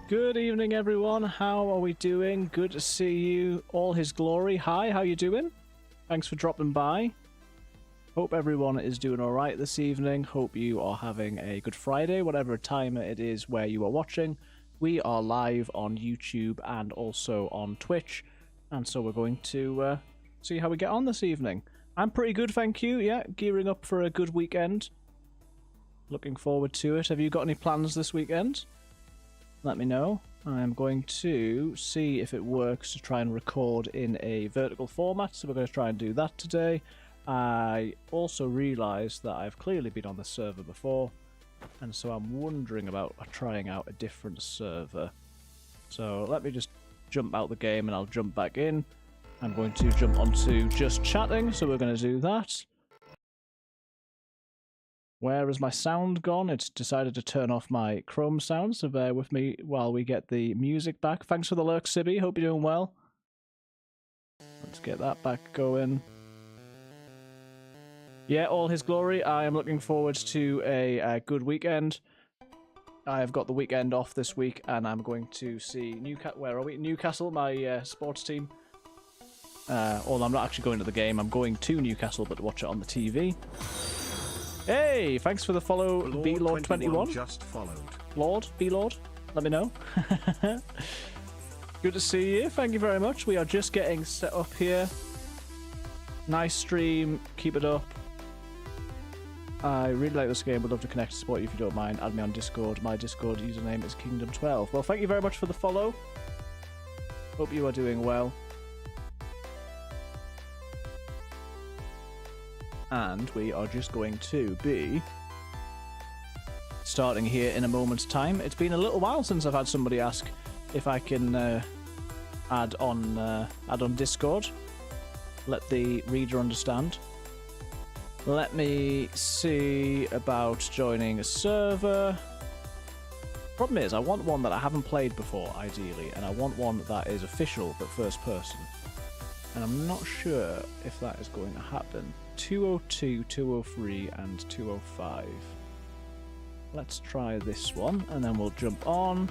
Good evening, everyone. How are we doing? Good to see you. All his glory. Hi, how you doing? Thanks for dropping by. Hope everyone is doing all right this evening. Hope you are having a good Friday, whatever time it is where you are watching. We are live on YouTube and also on Twitch, and so we're going to see how we get on this evening. I'm pretty good, thank you. Yeah, gearing up for a good weekend. Looking forward to it. Have you got any plans this weekend? Let me know. I'm going to see if it works to try and record in a vertical format, so we're going to try and do that today. I also realised that I've clearly been on the server before, and so I'm wondering about trying out a different server. So let me just jump out the game and I'll jump back in. I'm going to jump onto just chatting, so we're going to do that. Where has my sound gone? It's decided to turn off my Chrome sound, so bear with me while we get the music back. Thanks for the lurk, Sibby. Hope you're doing well. Let's get that back going. Yeah, all his glory. I am looking forward to a good weekend. I have got the weekend off this week, and I'm going to see Newcastle. Where are we? Newcastle, my sports team. Although I'm not actually going to the game. I'm going to Newcastle, but to watch it on the TV. Hey, thanks for the follow, BLord21. Just followed. Lord, BLord, let me know. Good to see you. Thank you very much. We are just getting set up here. Nice stream. Keep it up. I really like this game. Would love to connect to support you if you don't mind. Add me on Discord. My Discord username is Kingdom12. Well, thank you very much for the follow. Hope you are doing well. And we are just going to be starting here in a moment's time. It's been a little while since I've had somebody ask if I can add on Discord. Let the reader understand. Let me see about joining a server. Problem is, I want one that I haven't played before, ideally, and I want one that is official but first person. And I'm not sure if that is going to happen. 202, 203, and 205. Let's try this one, and then we'll jump on.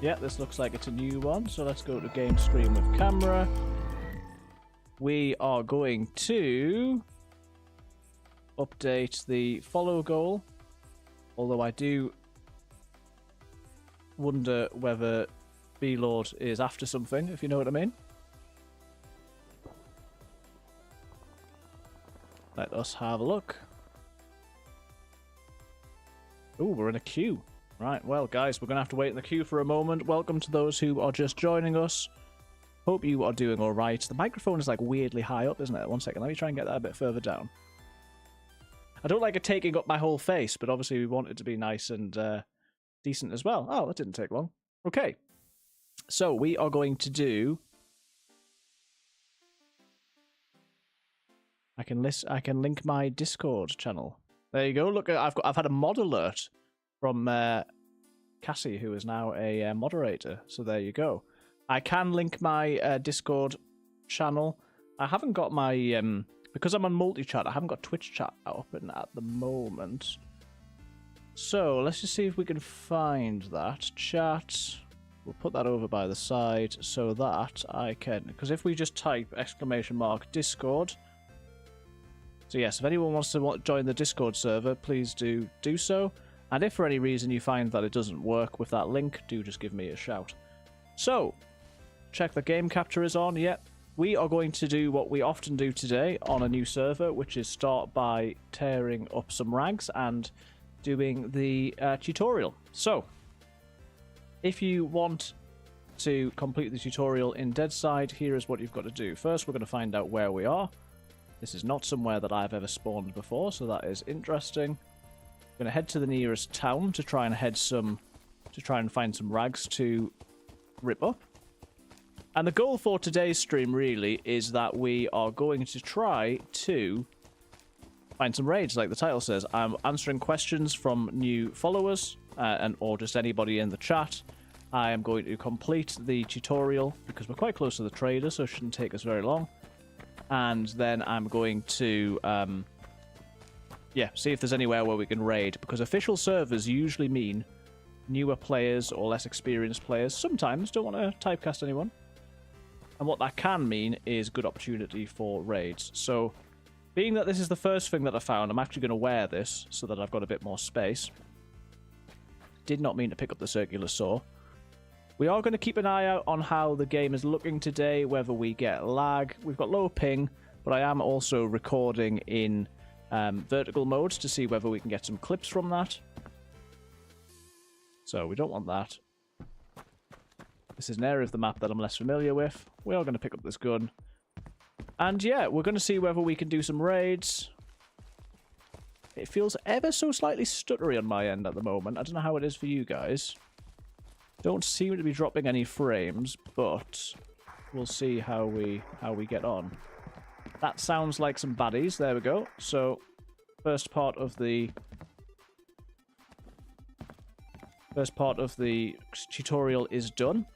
Yeah, this looks like it's a new one, so let's go to game stream with camera. We are going to update the follow goal, although I do wonder whether BLord is after something, if you know what I mean. Let us have a look. Ooh, we're in a queue. Right, well, guys, we're going to have to wait in the queue for a moment. Welcome to those who are just joining us. Hope you are doing all right. The microphone is, like, weirdly high up, isn't it? One second, let me try and get that a bit further down. I don't like it taking up my whole face, but obviously we want it to be nice and decent as well. Oh, that didn't take long. Okay. So, we are going to do... I can link my Discord channel. There you go. Look, I've had a mod alert from Cassie, who is now a moderator. So there you go. I can link my Discord channel. I haven't got my because I'm on multi-chat. I haven't got Twitch chat open at the moment. So let's just see if we can find that chat. We'll put that over by the side so that I can, because if we just type !Discord. So yes, if anyone wants to join the Discord server, please do so. And if for any reason you find that it doesn't work with that link, do just give me a shout. So, check the game capture is on. Yep, we are going to do what we often do today on a new server, which is start by tearing up some rags and doing the tutorial. So, if you want to complete the tutorial in Deadside, here is what you've got to do. First, we're going to find out where we are. This is not somewhere that I've ever spawned before, so that is interesting. I'm going to head to the nearest town to try and find some rags to rip up. And the goal for today's stream really is that we are going to try to find some raids, like the title says. I'm answering questions from new followers or just anybody in the chat. I am going to complete the tutorial because we're quite close to the trader, so it shouldn't take us very long. And then I'm going to yeah, see if there's anywhere where we can raid, because official servers usually mean newer players or less experienced players sometimes don't want to typecast anyone. And what that can mean is good opportunity for raids. So, being that this is the first thing that I found, I'm actually going to wear this so that I've got a bit more space. Did not mean to pick up the circular saw. We are going to keep an eye out on how the game is looking today, whether we get lag. We've got low ping, but I am also recording in vertical mode to see whether we can get some clips from that. So we don't want that. This is an area of the map that I'm less familiar with. We are going to pick up this gun. And yeah, we're going to see whether we can do some raids. It feels ever so slightly stuttery on my end at the moment. I don't know how it is for you guys. Don't seem to be dropping any frames, but we'll see how we get on. That sounds like some baddies. There we go. So, first part of the tutorial is done.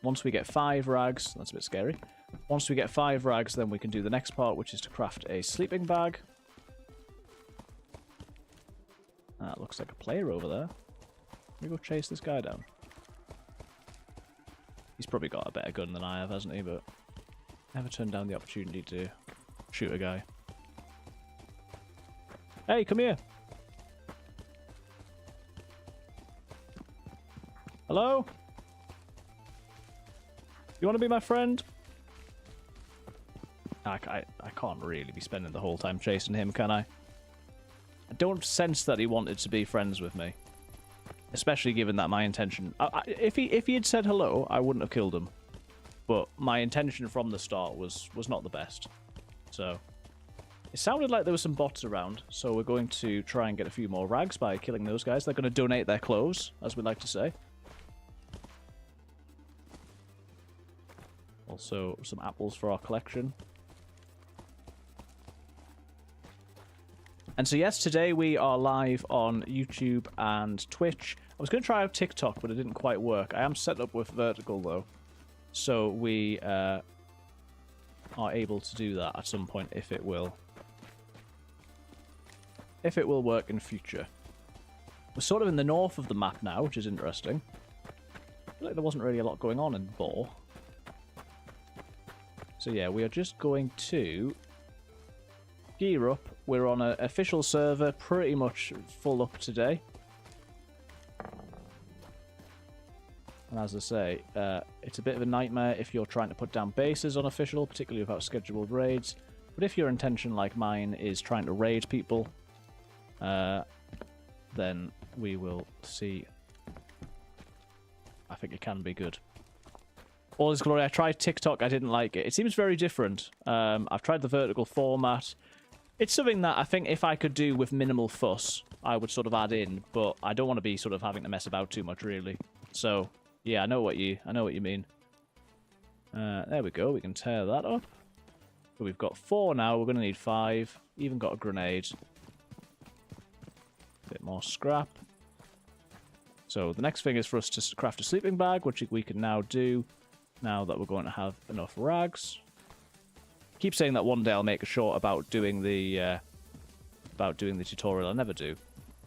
Once we get 5 rags, that's a bit scary. Once we get 5 rags, then we can do the next part, which is to craft a sleeping bag. That looks like a player over there. Let me go chase this guy down. He's probably got a better gun than I have, hasn't he? But never turned down the opportunity to shoot a guy. Hey, come here. Hello? You want to be my friend? I can't really be spending the whole time chasing him, can I? I don't sense that he wanted to be friends with me. Especially given that my intention... if he had said hello, I wouldn't have killed him. But my intention from the start was not the best. So, it sounded like there were some bots around. So we're going to try and get a few more rags by killing those guys. They're going to donate their clothes, as we like to say. Also, some apples for our collection. And so yes, today we are live on YouTube and Twitch. I was going to try out TikTok, but it didn't quite work. I am set up with vertical, though. So we are able to do that at some point, if it will. If it will work in future. We're sort of in the north of the map now, which is interesting. I feel like there wasn't really a lot going on in Boar. So yeah, we are just going to gear up. We're on an official server, pretty much full up today. And as I say, it's a bit of a nightmare if you're trying to put down bases on official, particularly without scheduled raids. But if your intention, like mine, is trying to raid people, then we will see. I think it can be good. All is glory. I tried TikTok. I didn't like it. It seems very different. I've tried the vertical format. It's something that I think if I could do with minimal fuss, I would sort of add in. But I don't want to be sort of having to mess about too much, really. So yeah, I know what you mean. There we go. We can tear that up. So we've got 4 now. We're going to need 5. Even got a grenade. Bit more scrap. So the next thing is for us to craft a sleeping bag, which we can now do. Now that we're going to have enough rags. Keep saying that one day I'll make a short about doing the tutorial. I never do,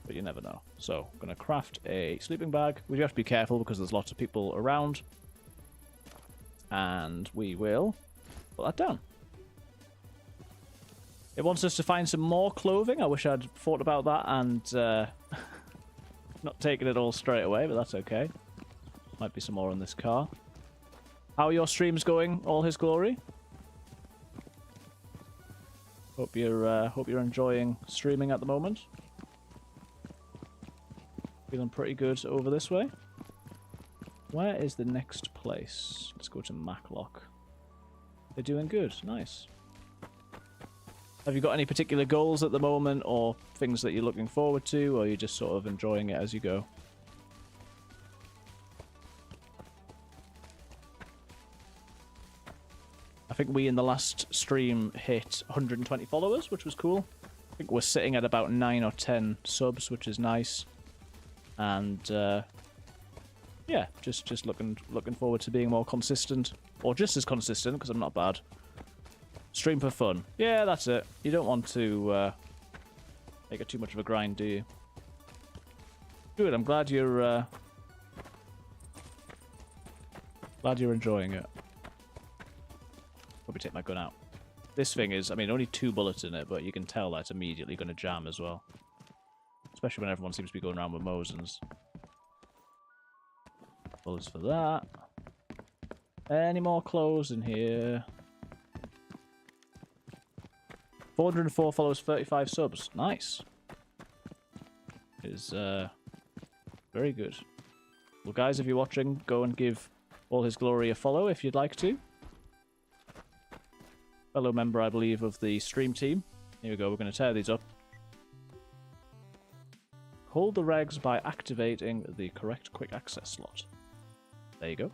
but you never know. So I'm going to craft a sleeping bag. We do have to be careful because there's lots of people around, and we will put that down. It wants us to find some more clothing. I wish I'd thought about that and not taken it all straight away, but that's okay. Might be some more in this car. How are your streams going, all his glory? Hope you're enjoying streaming at the moment. Feeling pretty good over this way. Where is the next place? Let's go to Maclock. They're doing good. Nice. Have you got any particular goals at the moment, or things that you're looking forward to, or are you just sort of enjoying it as you go? I think we, in the last stream, hit 120 followers, which was cool. I think we're sitting at about 9 or 10 subs, which is nice. And, yeah, just looking forward to being more consistent. Or just as consistent, because I'm not bad. Stream for fun. Yeah, that's it. You don't want to make it too much of a grind, do you? Good, I'm glad you're enjoying it. Probably take my gun out. This thing is, I mean, only 2 bullets in it, but you can tell that it's immediately going to jam as well. Especially when everyone seems to be going around with Mosins. Bullets for that. Any more clothes in here? 404 followers, 35 subs. Nice. Is very good. Well, guys, if you're watching, go and give All His Glory a follow if you'd like to. Fellow member, I believe, of the stream team. Here we go. We're going to tear these up. Hold the regs by activating the correct quick access slot. There you go.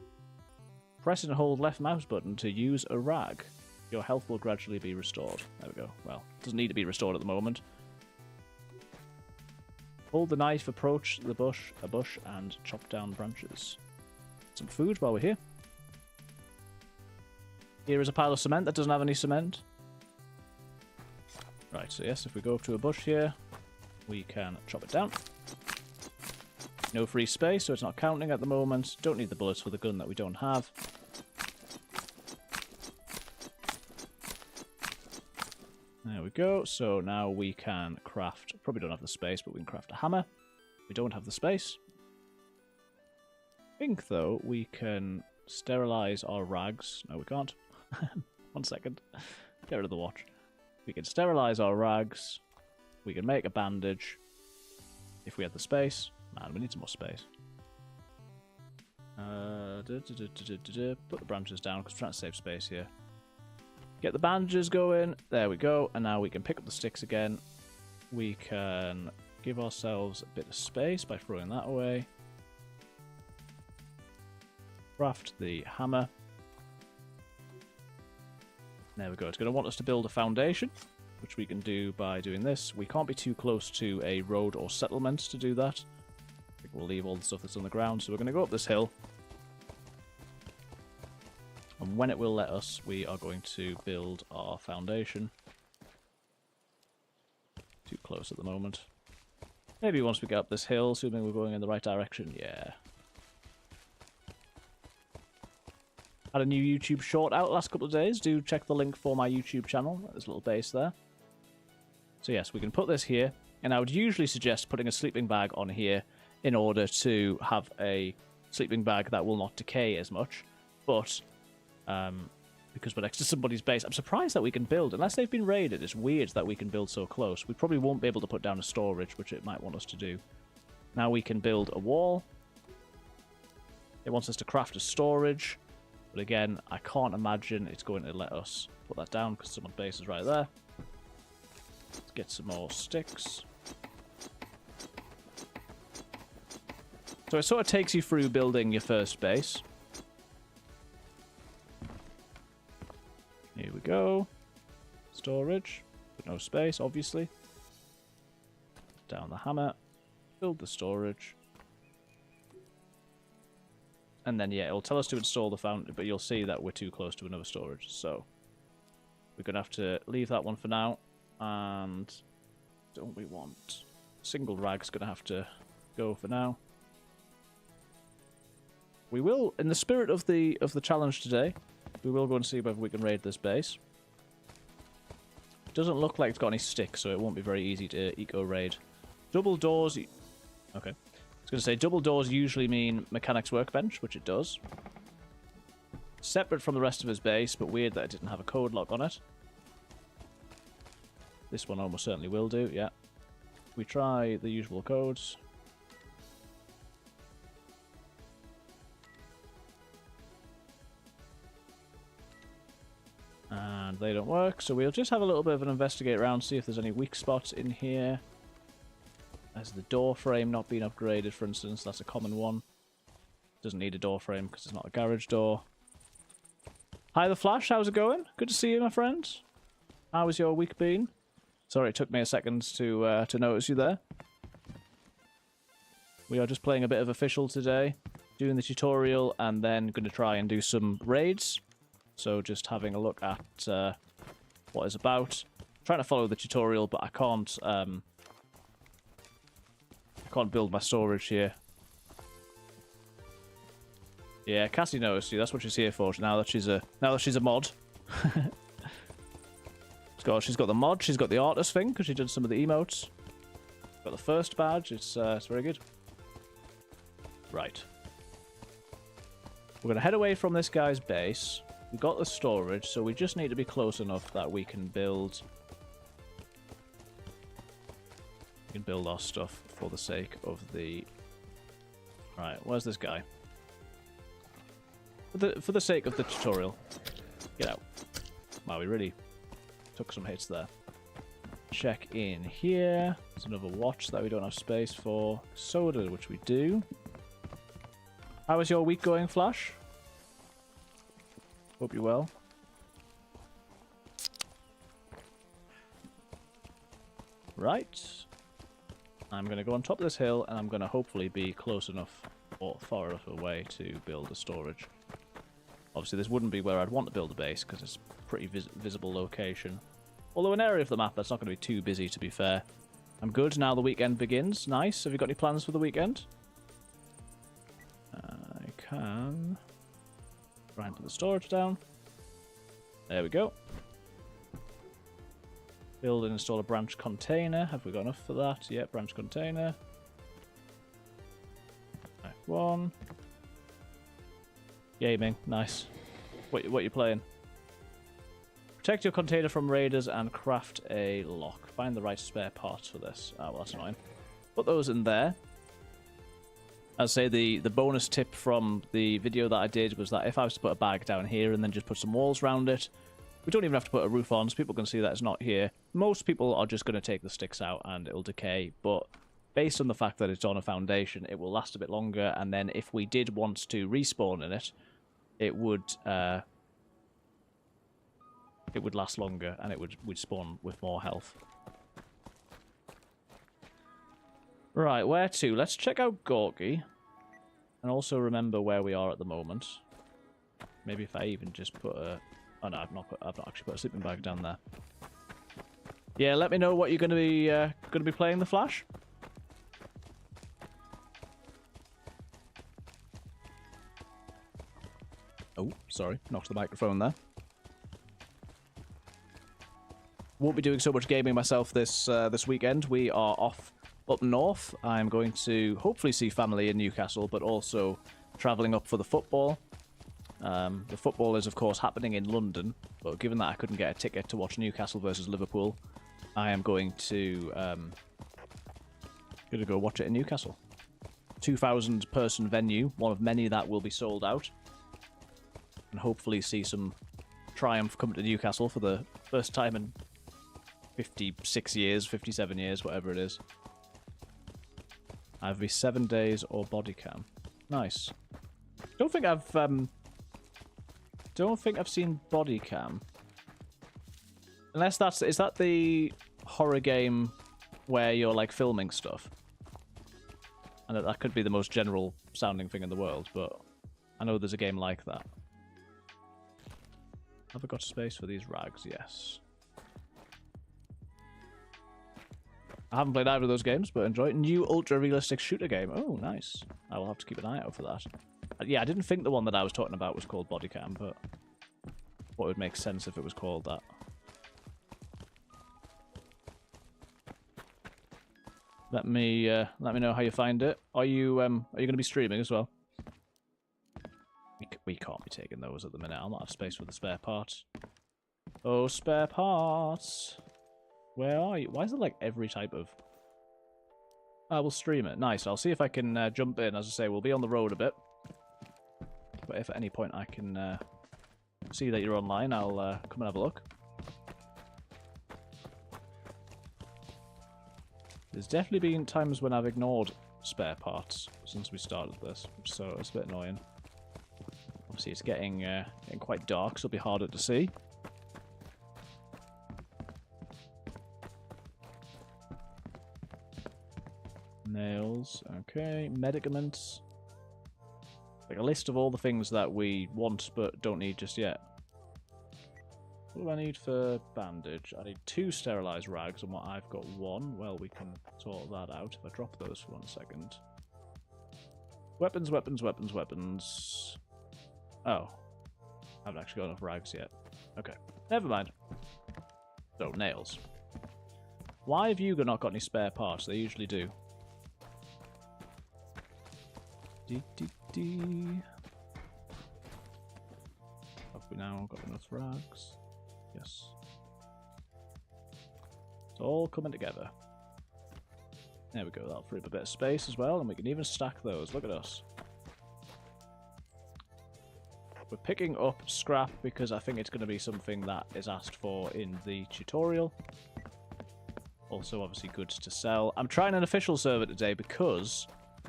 Press and hold left mouse button to use a rag. Your health will gradually be restored. There we go. Well, it doesn't need to be restored at the moment. Hold the knife, approach a bush, and chop down branches. Some food while we're here. Here is a pile of cement that doesn't have any cement. Right, so yes, if we go up to a bush here, we can chop it down. No free space, so it's not counting at the moment. Don't need the bullets for the gun that we don't have. There we go. So now we can craft... Probably don't have the space, but we can craft a hammer. We don't have the space. I think, though, we can sterilize our rags. No, we can't. 1 second. Get rid of the watch. We can sterilize our rags. We can make a bandage. If we had the space. Man, we need some more space. Put the branches down because we're trying to save space here. Get the bandages going. There we go. And now we can pick up the sticks again. We can give ourselves a bit of space by throwing that away. Craft the hammer. There we go. It's going to want us to build a foundation, which we can do by doing this. We can't be too close to a road or settlement to do that. I think we'll leave all the stuff that's on the ground. So we're going to go up this hill. And when it will let us, we are going to build our foundation. Too close at the moment. Maybe once we get up this hill, assuming we're going in the right direction. Yeah. Had a new YouTube short out last couple of days. Do check the link for my YouTube channel. There's a little base there. So yes, we can put this here. And I would usually suggest putting a sleeping bag on here in order to have a sleeping bag that will not decay as much. But because we're next to somebody's base, I'm surprised that we can build. Unless they've been raided, it's weird that we can build so close. We probably won't be able to put down a storage, which it might want us to do. Now we can build a wall. It wants us to craft a storage. But again, I can't imagine it's going to let us put that down because someone's base is right there. Let's get some more sticks. So it sort of takes you through building your first base. Here we go. Storage. But no space, obviously. Down the hammer. Build the storage. And then, yeah, it'll tell us to install the fountain, but you'll see that we're too close to another storage. So we're going to have to leave that one for now. And don't we want... Single rag's going to have to go for now. We will, in the spirit of the challenge today, we will go and see whether we can raid this base. It doesn't look like it's got any sticks, so it won't be very easy to eco-raid. Double doors... Okay. I was going to say, double doors usually mean mechanics workbench, which it does. Separate from the rest of his base, but weird that it didn't have a code lock on it. This one almost certainly will do, yeah. We try the usual codes. And they don't work, so we'll just have a little bit of an investigate around, see if there's any weak spots in here. There's the door frame not being upgraded, for instance. That's a common one. Doesn't need a door frame because it's not a garage door. Hi, The Flash. How's it going? Good to see you, my friend. How was your week been? Sorry, it took me a second to notice you there. We are just playing a bit of official today, doing the tutorial, and then going to try and do some raids. So just having a look at what it's about. I'm trying to follow the tutorial, but I can't build my storage here. Yeah, Cassie knows. See, that's what she's here for. Now that she's a mod. she's got the mod. She's got the artist thing because she did some of the emotes. Got the first badge. It's very good. Right. We're gonna head away from this guy's base. We've got the storage, so we just need to be close enough that we can build. We can build our stuff for the sake of the. Right, where's this guy? For the sake of the tutorial. Get out. Wow, we really took some hits there. Check in here. There's another watch that we don't have space for. Soda, which we do. How is your week going, Flash? Hope you're well. Right. I'm going to go on top of this hill, and I'm going to hopefully be close enough or far enough away to build a storage. Obviously, this wouldn't be where I'd want to build a base, because it's a pretty visible location. Although an area of the map that's not going to be too busy, to be fair. I'm good. Now the weekend begins. Nice. Have you got any plans for the weekend? I can try and put the storage down. There we go. Build and install a branch container. Have we got enough for that? Yeah, branch container. F1. Gaming. Nice. What are you playing? Protect your container from raiders and craft a lock. Find the right spare parts for this. Oh, well, that's annoying. Put those in there. As I say, the bonus tip from the video that I did was that if I was to put a bag down here and then just put some walls around it, we don't even have to put a roof on, so people can see that it's not here. Most people are just going to take the sticks out and it'll decay, but based on the fact that it's on a foundation, it will last a bit longer, and then if we did want to respawn in it, it would last longer, and it would spawn with more health. Right, where to? Let's check out Gorky. And also remember where we are at the moment. Maybe if I even just put a... Oh no, I've not actually put a sleeping bag down there. Yeah, let me know what you're going to be playing, the Flash. Oh, sorry, knocked the microphone there. Won't be doing so much gaming myself this weekend. We are off up north. I'm going to hopefully see family in Newcastle, but also travelling up for the football. The football is, of course, happening in London, but given that I couldn't get a ticket to watch Newcastle versus Liverpool, I am going to go watch it in Newcastle. 2,000-person venue, one of many that will be sold out, and hopefully see some triumph come to Newcastle for the first time in 56 years, 57 years, whatever it is. Either 7 days or body cam. Nice. Don't think I've seen body cam. Unless is that the horror game where you're like filming stuff? And that could be the most general sounding thing in the world, but I know there's a game like that. Have I got space for these rags? Yes. I haven't played either of those games, but enjoy it. New ultra-realistic shooter game. Oh, nice. I will have to keep an eye out for that. Yeah, I didn't think the one that I was talking about was called Bodycam, but what would make sense if it was called that? Let me know how you find it. Are you going to be streaming as well? We can't be taking those at the minute. I'll not have space for the spare parts. Oh, spare parts. Where are you? Why is it like every type of... I will stream it. Nice. I'll see if I can jump in. As I say, we'll be on the road a bit. But if at any point I can see that you're online, I'll come and have a look. There's definitely been times when I've ignored spare parts since we started this, so it's a bit annoying. Obviously, it's getting quite dark, so it'll be harder to see. Nails, okay. Medicaments. Like a list of all the things that we want but don't need just yet. What do I need for bandage? I need 2 sterilized rags, and what I've got 1. Well, we can sort that out if I drop those for 1 second. Weapons, weapons, weapons, weapons. Oh. I haven't actually got enough rags yet. Okay. Never mind. So, nails. Why have you not got any spare parts? They usually do. Have we now got enough rags? Yes. It's all coming together. There we go, that'll free up a bit of space as well, and we can even stack those. Look at us. We're picking up scrap because I think it's going to be something that is asked for in the tutorial. Also, obviously, goods to sell. I'm trying an official server today because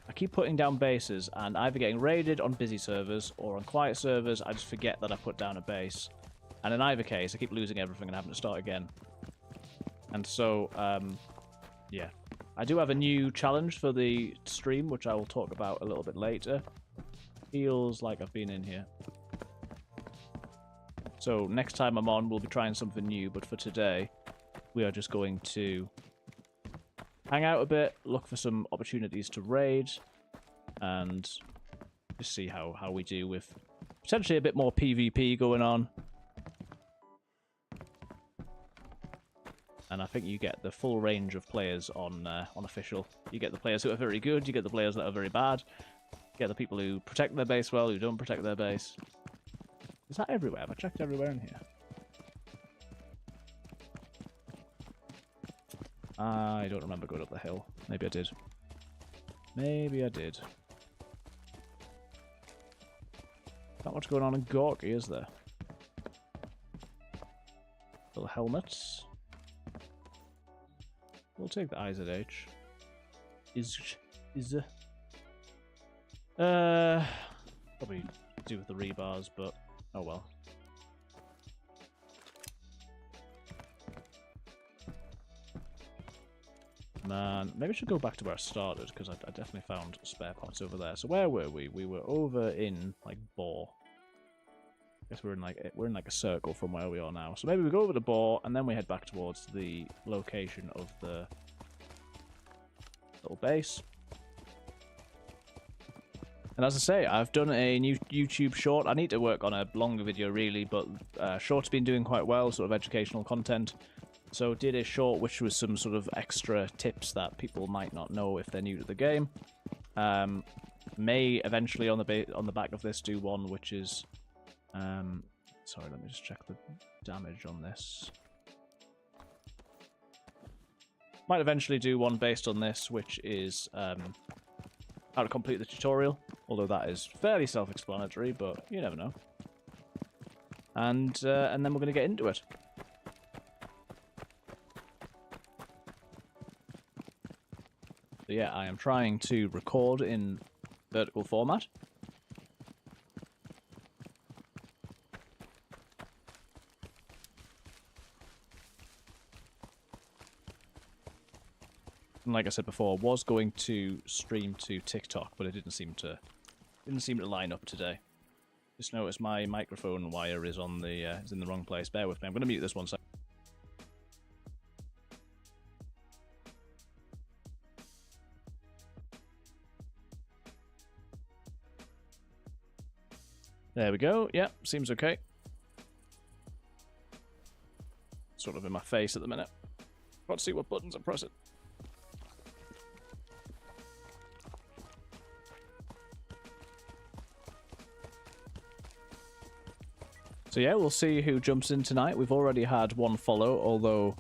I keep putting down bases and either getting raided on busy servers or on quiet servers, I just forget that I put down a base. And in either case, I keep losing everything and having to start again. And so, yeah. I do have a new challenge for the stream, which I will talk about a little bit later. Feels like I've been in here. So next time I'm on, we'll be trying something new, but for today, we are just going to hang out a bit, look for some opportunities to raid, and just see how we do with potentially a bit more PvP going on. And I think you get the full range of players on official. You get the players who are very good, you get the players that are very bad, you get the people who protect their base well, who don't protect their base. Is that everywhere? Have I checked everywhere in here? I don't remember going up the hill. Maybe I did. Maybe I did. Not much going on in Gorky, is there? Little helmets. We'll take the IZH. Probably do with the rebars, but oh well. Man, maybe I should go back to where I started, because I definitely found spare parts over there. So where were we? We were over in, like, Boar. I guess we're in like a circle from where we are now. So maybe we go over to Boar, and then we head back towards the location of the little base. And as I say, I've done a new YouTube short. I need to work on a longer video, really, but short's been doing quite well, sort of educational content. So did a short which was some sort of extra tips that people might not know if they're new to the game. May eventually on the back of this do one which is sorry, let me just check the damage on this. Might eventually do one based on this, which is how to complete the tutorial, although that is fairly self-explanatory, but you never know. And then we're going to get into it. So yeah, I am trying to record in vertical format. And like I said before, was going to stream to TikTok, but it didn't seem to line up today. Just noticed my microphone wire is on the is in the wrong place. Bear with me. I'm going to mute this one second. There we go. Yep, seems okay. Sort of in my face at the minute. Got to see what buttons I'm pressing. So yeah, we'll see who jumps in tonight. We've already had one follow, although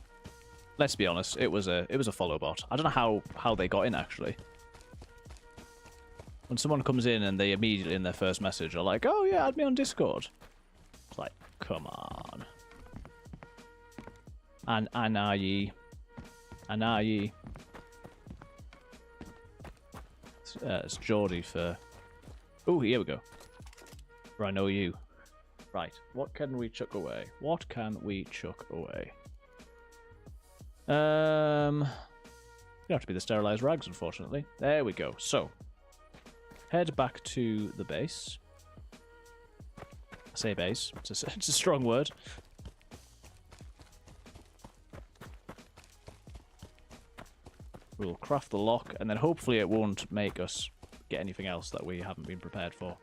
let's be honest, it was a follow bot. I don't know how they got in actually. When someone comes in and they immediately in their first message are like, "Oh yeah, add me on Discord." It's like, come on. Anayi. It's Geordie for. Oh, here we go. For I know you. Right, what can we chuck away? What can we chuck away? You have to be the sterilized rags, unfortunately. There we go. So, head back to the base. I say base. It's a strong word. We'll craft the lock, and then hopefully it won't make us get anything else that we haven't been prepared for.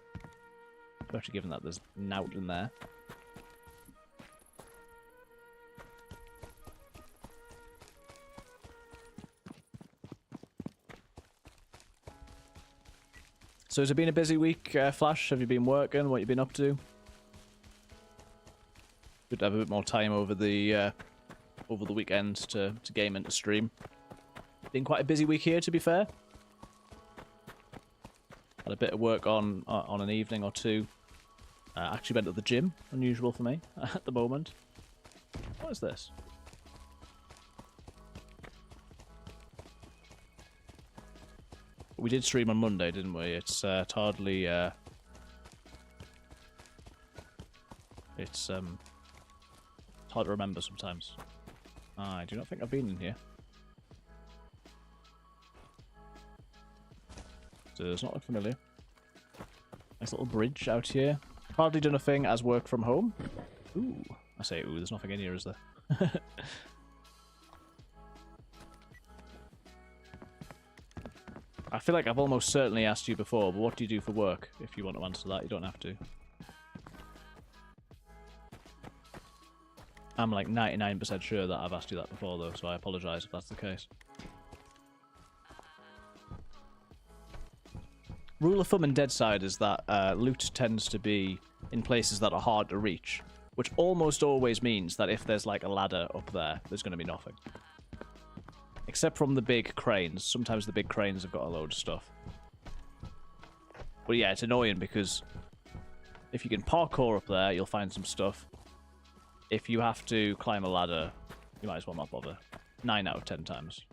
Especially given that there's nout in there. So has it been a busy week, Flash? Have you been working? What have you been up to? Good to have a bit more time over the weekend to game and to stream. Been quite a busy week here, to be fair. Had a bit of work on an evening or two. Actually went to the gym, unusual for me at the moment. What is this? We did stream on Monday, didn't we? It's hardly... It's hard to remember sometimes. I do not think I've been in here. Does not look familiar. Nice little bridge out here. Hardly done a thing as work from home. Ooh. I say ooh, there's nothing in here, is there? I feel like I've almost certainly asked you before, but what do you do for work? If you want to answer that, you don't have to. I'm like 99% sure that I've asked you that before, though, so I apologise if that's the case. Rule of thumb in Deadside is that loot tends to be in places that are hard to reach, which almost always means that if there's like a ladder up there, there's going to be nothing. Except from the big cranes. Sometimes the big cranes have got a load of stuff. But yeah, it's annoying because if you can parkour up there, you'll find some stuff. If you have to climb a ladder, you might as well not bother. 9 out of 10 times.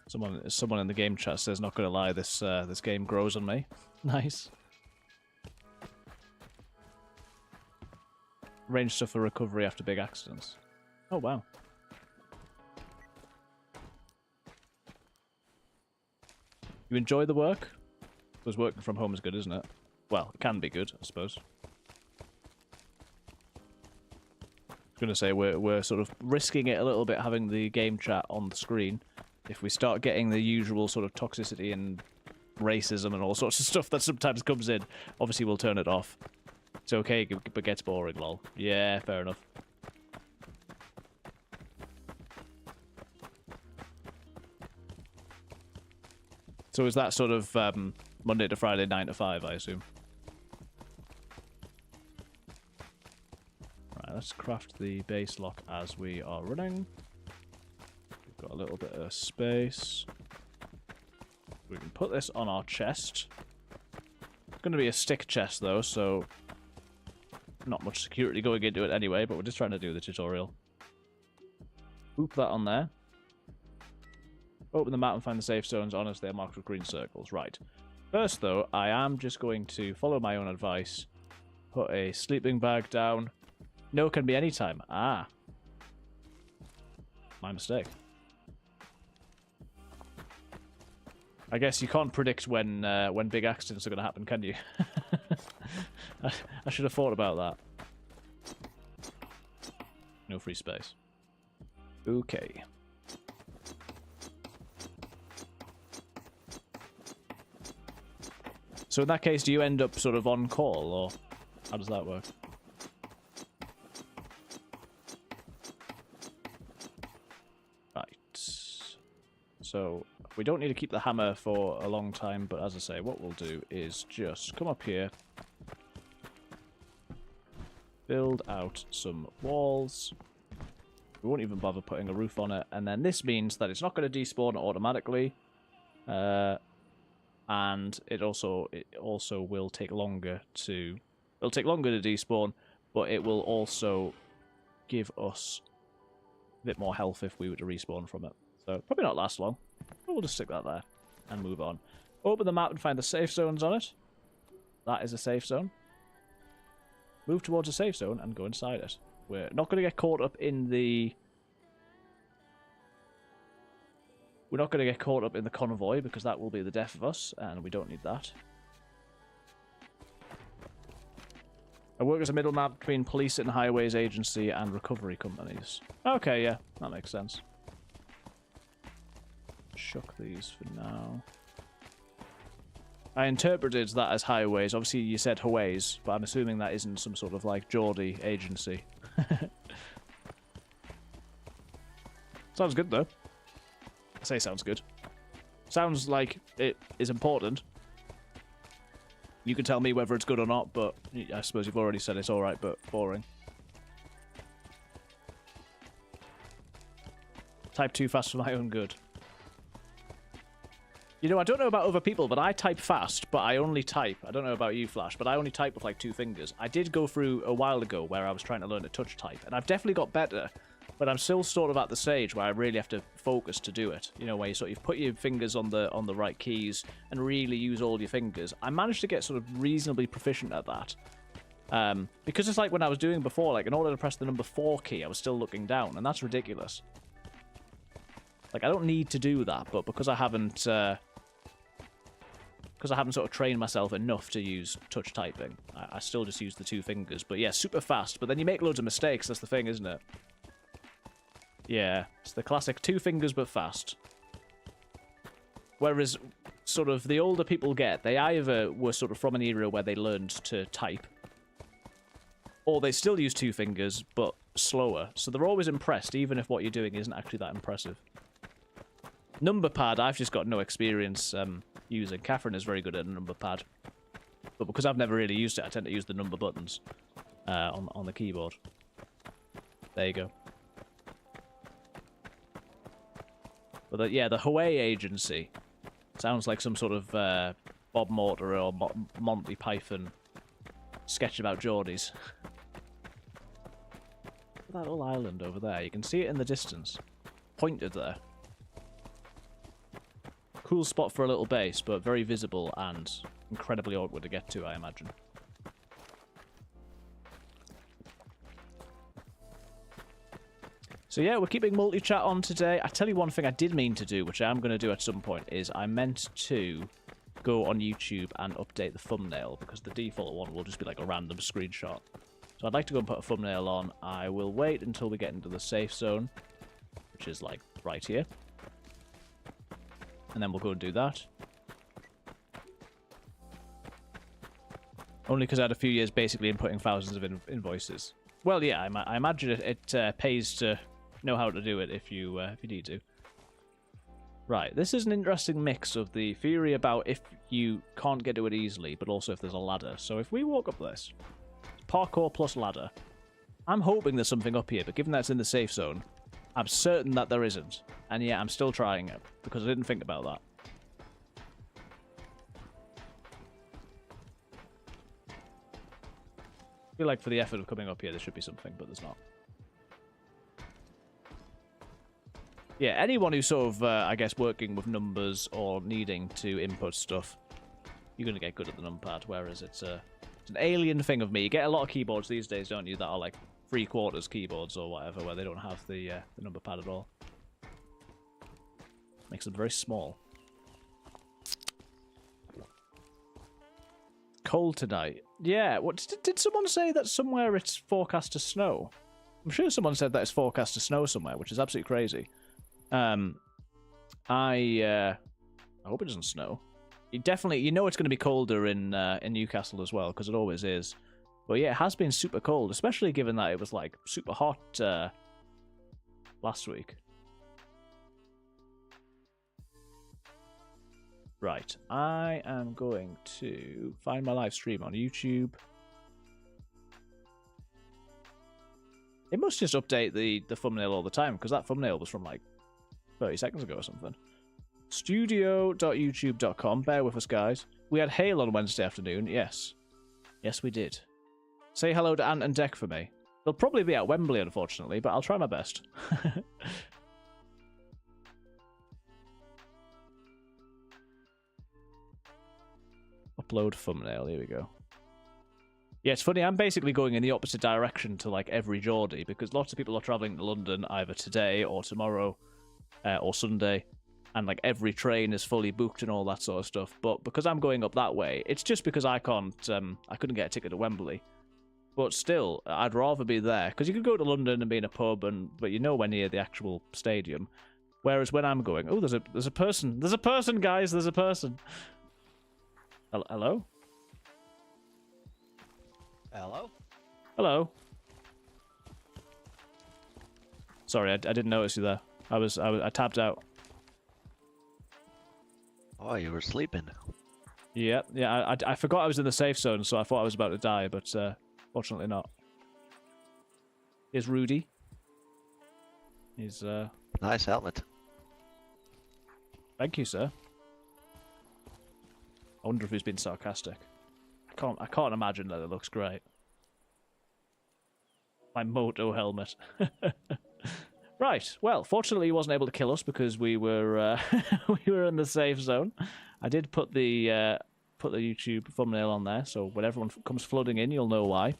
Someone in the game chat says, not gonna lie, this game grows on me. Nice. Range stuff for recovery after big accidents. Oh wow. You enjoy the work? Because working from home is good, isn't it? Well, it can be good, I suppose. I was gonna say we're sort of risking it a little bit having the game chat on the screen. If we start getting the usual sort of toxicity and racism and all sorts of stuff that sometimes comes in, obviously we'll turn it off. It's okay, but gets boring, lol. Yeah, fair enough. So is that sort of Monday to Friday, 9 to 5, I assume? Right, let's craft the base lock as we are running. Got a little bit of space. We can put this on our chest. It's going to be a stick chest though, so not much security going into it anyway, but we're just trying to do the tutorial. Boop that on there. Open the map and find the safe zones on us. They're marked with green circles. Right. First though, I am just going to follow my own advice. Put a sleeping bag down. No can be anytime. Ah. My mistake. I guess you can't predict when big accidents are going to happen, can you? I should have thought about that. No free space. Okay. So in that case, do you end up sort of on call, or how does that work? Right. So we don't need to keep the hammer for a long time, but as I say, what we'll do is just come up here, build out some walls. We won't even bother putting a roof on it, and then this means that it's not going to despawn automatically, and it also will take longer to despawn, but it will also give us a bit more health if we were to respawn from it. So probably not last long. But we'll just stick that there and move on. Open the map and find the safe zones on it. That is a safe zone. Move towards a safe zone and go inside it. We're not going to get caught up in the... We're not going to get caught up in the convoy because that will be the death of us, and we don't need that. I work as a middleman between police and highways agency and recovery companies. Okay, yeah, that makes sense. Chuck these for now. I interpreted that as highways. Obviously, you said highways, but I'm assuming that isn't some sort of, like, Geordie agency. Sounds good, though. I say sounds good. Sounds like it is important. You can tell me whether it's good or not, but I suppose you've already said it's alright, but boring. Type too fast for my own good. You know, I don't know about other people, but I type fast, but I only type. I don't know about you, Flash, but I only type with, like, 2 fingers. I did go through a while ago where I was trying to learn to touch type, and I've definitely got better, but I'm still sort of at the stage where I really have to focus to do it. You know, where you sort of put your fingers on the right keys and really use all your fingers. I managed to get sort of reasonably proficient at that. Because it's like when I was doing before, like, in order to press the number 4 key, I was still looking down, and that's ridiculous. Like, I don't need to do that, but because I haven't sort of trained myself enough to use touch typing, I still just use the 2 fingers. But yeah, super fast, but then you make loads of mistakes, that's the thing, isn't it? Yeah, it's the classic 2 fingers but fast. Whereas, sort of, the older people get, they either were sort of from an era where they learned to type, or they still use 2 fingers, but slower. So they're always impressed, even if what you're doing isn't actually that impressive. Number pad, I've just got no experience using. Catherine is very good at a number pad. But because I've never really used it, I tend to use the number buttons on the keyboard. There you go. But yeah, the Huawei agency sounds like some sort of Bob Mortimer or Monty Python sketch about Geordies. That little island over there, you can see it in the distance. Pointed there. Cool spot for a little base, but very visible and incredibly awkward to get to, I imagine. So yeah, we're keeping multi-chat on today. I tell you one thing I did mean to do, which I am going to do at some point, is I meant to go on YouTube and update the thumbnail, because the default one will just be like a random screenshot. So I'd like to go and put a thumbnail on. I will wait until we get into the safe zone, which is like right here. And then we'll go and do that. Only because I had a few years basically inputting thousands of invoices. Well, yeah, I imagine it pays to know how to do it if you need to. Right, this is an interesting mix of the theory about if you can't get to it easily, but also if there's a ladder. So if we walk up this, parkour plus ladder, I'm hoping there's something up here, but given that it's in the safe zone, I'm certain that there isn't. And yeah, I'm still trying it, because I didn't think about that. I feel like for the effort of coming up here, there should be something, but there's not. Yeah, anyone who's sort of, I guess, working with numbers or needing to input stuff, you're going to get good at the numpad, whereas it's an alien thing of me. You get a lot of keyboards these days, don't you, that are like 3/4 keyboards or whatever, where they don't have the number pad at all. Makes them very small. Cold tonight. Yeah, what did someone say that somewhere it's forecast to snow? I'm sure someone said that it's forecast to snow somewhere, which is absolutely crazy. I hope it doesn't snow. You know it's going to be colder in Newcastle as well, because it always is. But yeah, it has been super cold, especially given that it was like super hot last week. Right, I am going to find my live stream on YouTube. It must just update the thumbnail all the time, because that thumbnail was from like 30 seconds ago or something. Studio.youtube.com. Bear with us, guys. We had hail on Wednesday afternoon. Yes. Yes, we did. Say hello to Ant and Deck for me. They'll probably be at Wembley, unfortunately, but I'll try my best. Upload thumbnail. Here we go. Yeah, it's funny. I'm basically going in the opposite direction to like every Geordie, because lots of people are travelling to London either today or tomorrow or Sunday, and like every train is fully booked and all that sort of stuff. But because I'm going up that way, it's just because I couldn't get a ticket to Wembley. But still, I'd rather be there. Because you could go to London and be in a pub, but you're nowhere near the actual stadium. Whereas when I'm going, oh, there's a person. There's a person, guys. There's a person. Hello? Hello? Hello. Sorry, I didn't notice you there. I tapped out. Oh, you were sleeping. Yeah. I forgot I was in the safe zone, so I thought I was about to die, but fortunately not. Here's Rudy. He's Nice helmet. Thank you, sir. I wonder if he's been sarcastic. I can't imagine that it looks great. My moto helmet. Right. Well, fortunately, he wasn't able to kill us because we were we were in the safe zone. I did put the YouTube thumbnail on there, so when everyone comes flooding in, you'll know why.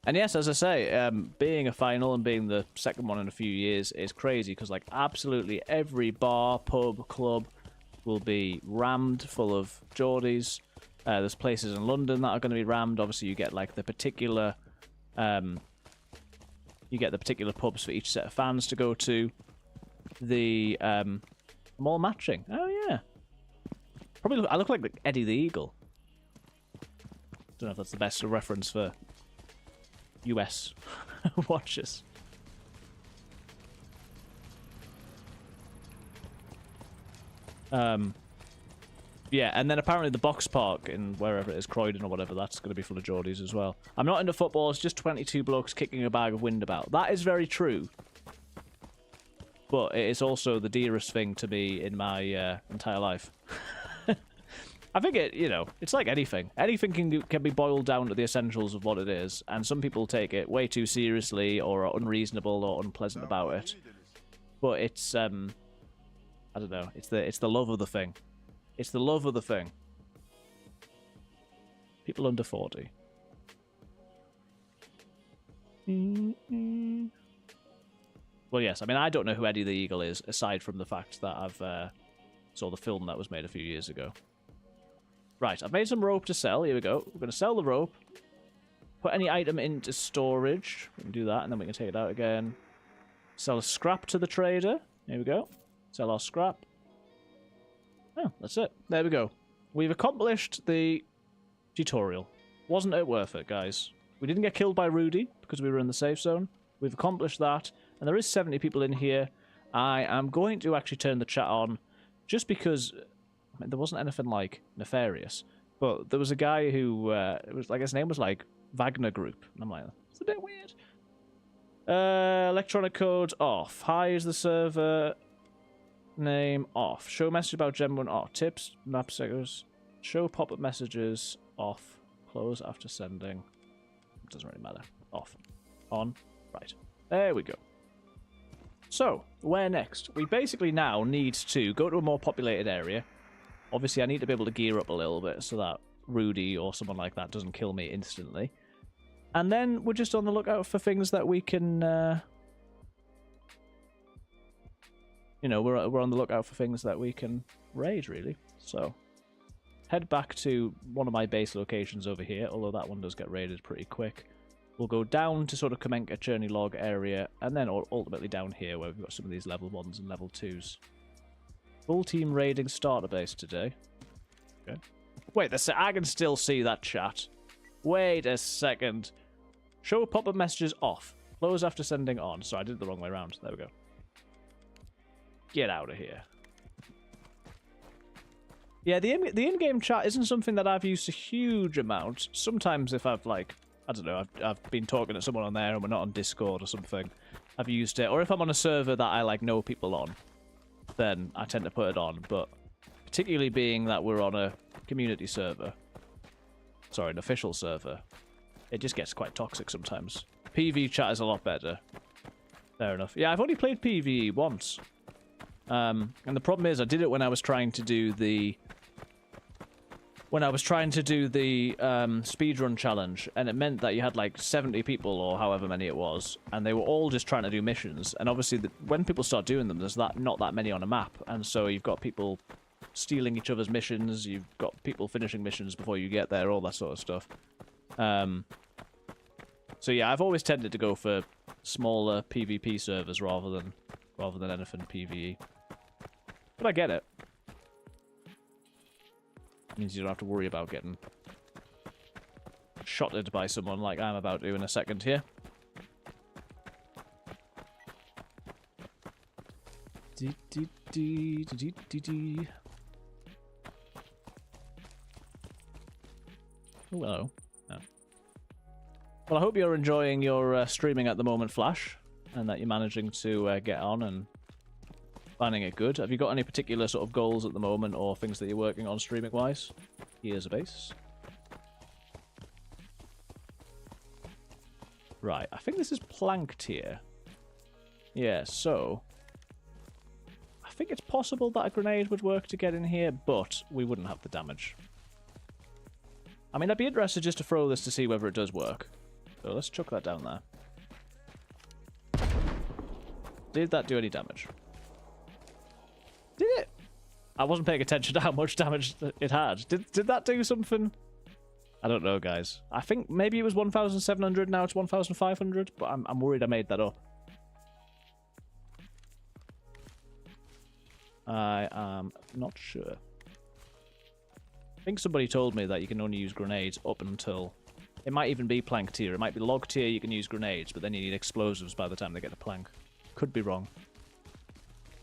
And yes, as I say, being a final and being the second one in a few years is crazy because, like, absolutely every bar, pub, club will be rammed full of Geordies. There's places in London that are going to be rammed. Obviously, you get like the particular, pubs for each set of fans to go to. The mall matching. Oh yeah, probably I look like Eddie the Eagle. Don't know if that's the best reference for US watchers. Yeah, and then apparently the box park in wherever it is, Croydon or whatever, that's going to be full of Geordies as well. I'm not into football, it's just 22 blokes kicking a bag of wind about. That is very true. But it is also the dearest thing to me in my entire life. I think it's like anything. Anything can be boiled down to the essentials of what it is, and some people take it way too seriously or are unreasonable or unpleasant about it. But it's I don't know. It's the love of the thing. It's the love of the thing. People under 40. Well, yes. I mean, I don't know who Eddie the Eagle is, aside from the fact that I've saw the film that was made a few years ago. Right, I've made some rope to sell. Here we go. We're going to sell the rope. Put any item into storage. We can do that, and then we can take it out again. Sell a scrap to the trader. Here we go. Sell our scrap. Oh, that's it. There we go. We've accomplished the tutorial. Wasn't it worth it, guys? We didn't get killed by Rudy because we were in the safe zone. We've accomplished that. And there is 70 people in here. I am going to actually turn the chat on just because I mean, there wasn't anything like nefarious. But there was a guy who, it was like his name was like Wagner Group. And I'm like, it's a bit weird. Electronic code off. Hi is the server. Name off. Show message about Gen 1 off. Tips, map settings. Show pop-up messages off. Close after sending. Doesn't really matter. Off. On. Right. There we go. So, where next? We basically now need to go to a more populated area. Obviously, I need to be able to gear up a little bit so that Rudy or someone like that doesn't kill me instantly. And then we're just on the lookout for things that we can... we're on the lookout for things that we can raid, really. So, head back to one of my base locations over here, although that one does get raided pretty quick. We'll go down to sort of Kamenka Cherney Log area, and then ultimately down here where we've got some of these level 1s and level 2s. Full team raiding starter base today. Okay. Wait, I can still see that chat. Wait a second. Show pop-up messages off. Close after sending on. Sorry, I did it the wrong way around. There we go. Get out of here. Yeah, the in-game chat isn't something that I've used a huge amount. Sometimes if I've, like, I don't know, I've been talking to someone on there and we're not on Discord or something, I've used it. Or if I'm on a server that I, like, know people on, then I tend to put it on. But particularly being that we're on a community server, sorry, an official server, it just gets quite toxic sometimes. PvE chat is a lot better. Fair enough. Yeah, I've only played PvE once. And the problem is I did it when I was trying to do the speedrun challenge, and it meant that you had like 70 people or however many it was, and they were all just trying to do missions. And obviously when people start doing them, there's not that many on a map, and so you've got people stealing each other's missions, you've got people finishing missions before you get there, all that sort of stuff. So yeah, I've always tended to go for smaller PvP servers rather than anything PvE. But I get it. Means you don't have to worry about getting shotted by someone like I'm about to in a second here. Oh, hello. No. Well, I hope you're enjoying your streaming at the moment, Flash, and that you're managing to get on and finding it good. Have you got any particular sort of goals at the moment or things that you're working on streaming-wise? Here's a base. Right, I think this is planked here. Yeah, so I think it's possible that a grenade would work to get in here, but we wouldn't have the damage. I mean, I'd be interested just to throw this to see whether it does work. So let's chuck that down there. Did that do any damage? Did it? I wasn't paying attention to how much damage it had. Did that do something? I don't know, guys. I think maybe it was 1,700, now it's 1,500, but I'm worried I made that up. I am not sure. I think somebody told me that you can only use grenades up until... It might even be plank tier. It might be log tier, you can use grenades, but then you need explosives by the time they get to plank. Could be wrong.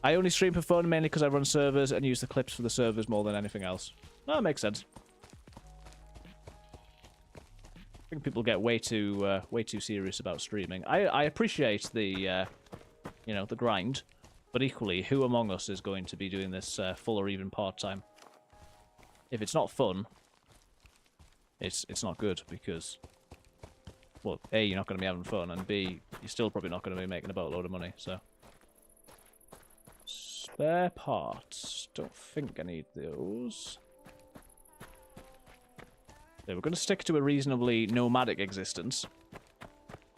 I only stream for fun, mainly because I run servers and use the clips for the servers more than anything else. No, that makes sense. I think people get way too serious about streaming. I appreciate the, you know, the grind, but equally, who among us is going to be doing this full or even part-time? If it's not fun, it's not good, because, well, A, you're not going to be having fun, and B, you're still probably not going to be making a boatload of money, so. Spare parts. Don't think I need those. So we're going to stick to a reasonably nomadic existence.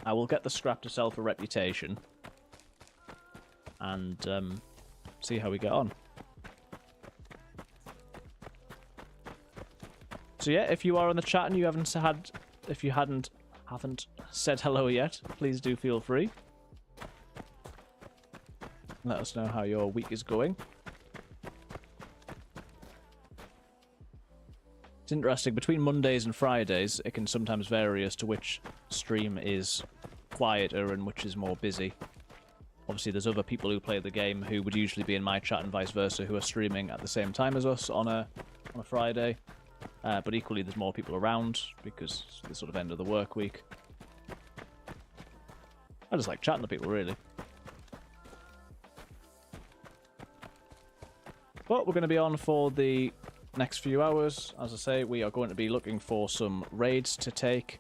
I will get the scrap to sell for reputation. And see how we get on. So yeah, if you are in the chat and you haven't said hello yet, please do feel free. Let us know how your week is going. It's interesting, between Mondays and Fridays, it can sometimes vary as to which stream is quieter and which is more busy. Obviously, there's other people who play the game who would usually be in my chat and vice versa who are streaming at the same time as us on a Friday. But equally, there's more people around because it's the sort of end of the work week. I just like chatting to people, really. But we're going to be on for the next few hours. As I say, we are going to be looking for some raids to take.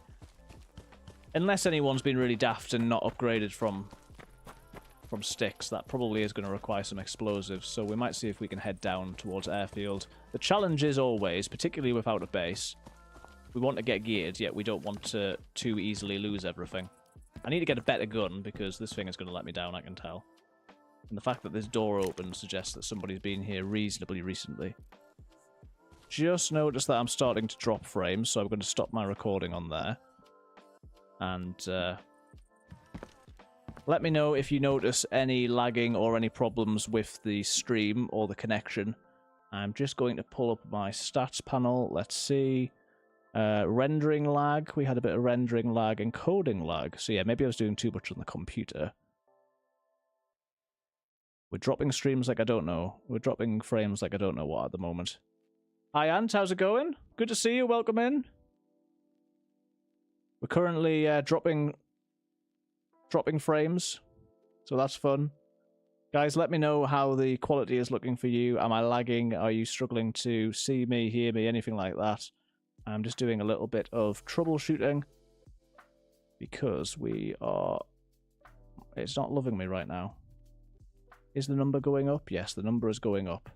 Unless anyone's been really daft and not upgraded from sticks, that probably is going to require some explosives. So we might see if we can head down towards airfield. The challenge is always, particularly without a base, we want to get geared, yet we don't want to too easily lose everything. I need to get a better gun because this thing is going to let me down, I can tell. And the fact that this door open suggests that somebody's been here reasonably recently. Just noticed that I'm starting to drop frames, so I'm going to stop my recording on there. And let me know if you notice any lagging or any problems with the stream or the connection. I'm just going to pull up my stats panel. Let's see. Rendering lag. We had a bit of rendering lag and coding lag. So yeah, maybe I was doing too much on the computer. We're dropping streams like I don't know. We're dropping frames like I don't know what at the moment. Hi, Ant. How's it going? Good to see you. Welcome in. We're currently dropping frames, so that's fun. Guys, let me know how the quality is looking for you. Am I lagging? Are you struggling to see me, hear me, anything like that? I'm just doing a little bit of troubleshooting because it's not loving me right now. Is the number going up? Yes, the number is going up.